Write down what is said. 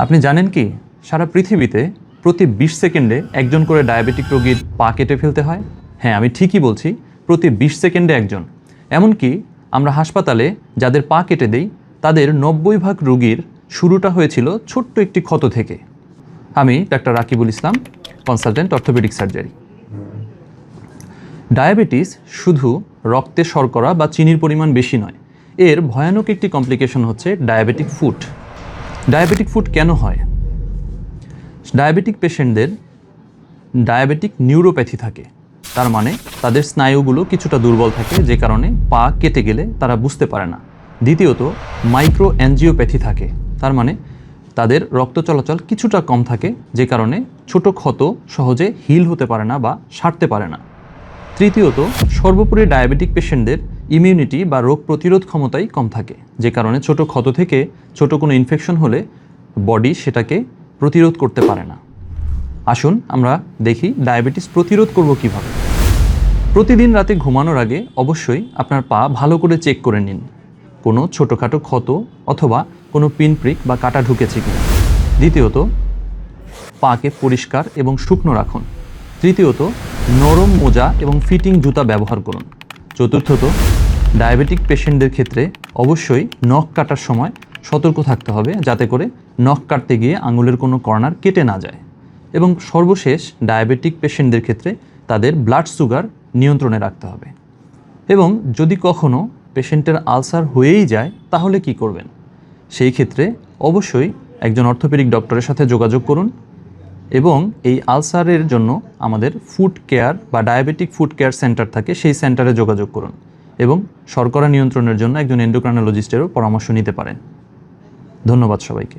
আপনি জানেন কি সারা পৃথিবীতে প্রতি 20 সেকেন্ডে একজন করে ডায়াবেটিক রোগীর পা কেটে ফেলতে হয়? হ্যাঁ, আমি ঠিকই বলছি, প্রতি 20 সেকেন্ডে একজন। এমনকি আমরা হাসপাতালে যাদের পা কেটে দেই তাদের 90% রোগীর শুরুটা হয়েছিল ছোট্ট একটি ক্ষত থেকে। আমি ডাক্তার রাকিবুল ইসলাম, কনসালটেন্ট অর্থোপেডিক সার্জারি। ডায়াবেটিস শুধু রক্তে শর্করা বা চিনির পরিমাণ বেশি নয়, এর ভয়ানক একটি কমপ্লিকেশন হচ্ছে ডায়াবেটিক ফুট। ডায়াবেটিক ফুট কেন হয়? ডায়াবেটিক পেশেন্টদের ডায়াবেটিক নিউরোপ্যাথি থাকে, তার মানে তাদের স্নায়ুগুলো কিছুটা দুর্বল থাকে, যে কারণে পা কেটে গেলে তারা বুঝতে পারে না। দ্বিতীয়ত মাইক্রো অ্যাঞ্জিওপ্যাথি থাকে, তার মানে তাদের রক্ত চলাচল কিছুটা কম থাকে, যে কারণে ছোট ক্ষত সহজে হিল হতে পারে না বা সারতে পারে না। তৃতীয়ত সর্বোপরি ডায়াবেটিক পেশেন্টদের ইমিউনিটি বা রোগ প্রতিরোধ ক্ষমতাই কম থাকে, যে কারণে ছোট ক্ষত থেকে ছোট কোনো ইনফেকশন হলে বডি সেটাকে প্রতিরোধ করতে পারে না। আসুন আমরা দেখি ডায়াবেটিস প্রতিরোধ করব কিভাবে। প্রতিদিন রাতে ঘুমানোর আগে অবশ্যই আপনার পা ভালো করে চেক করে নিন, কোনো ছোটোখাটো ক্ষত অথবা কোনো পিনপ্রিক বা কাটা ঢুকেছে কিনা। দ্বিতীয়ত পাকে পরিষ্কার এবং শুকনো রাখুন। তৃতীয়ত নরম মোজা এবং ফিটিং জুতা ব্যবহার করুন। চতুর্থত ডায়াবেটিক পেশেন্টদের ক্ষেত্রে অবশ্যই নখ কাটার সময় সতর্ক থাকতে হবে, যাতে করে নখ কাটতে গিয়ে আঙুলের কোনো কর্নার কেটে না যায়। এবং সর্বশেষ ডায়াবেটিক পেশেন্টদের ক্ষেত্রে তাদের ব্লাড সুগার নিয়ন্ত্রণে রাখতে হবে। এবং যদি কখনো পেশেন্টের আলসার হয়েই যায় তাহলে কি করবেন? সেই ক্ষেত্রে অবশ্যই একজন অর্থোপেডিক ডক্টরের সাথে যোগাযোগ করুন এবং এই আলসারের জন্য আমাদের ফুড কেয়ার বা ডায়াবেটিক ফুড কেয়ার সেন্টার থাকে, সেই সেন্টারে যোগাযোগ করুন এবং শর্করা নিয়ন্ত্রণের জন্য একজন এন্ডোক্রাইনোলজিস্টেরও পরামর্শ নিতে পারেন। ধন্যবাদ সবাইকে।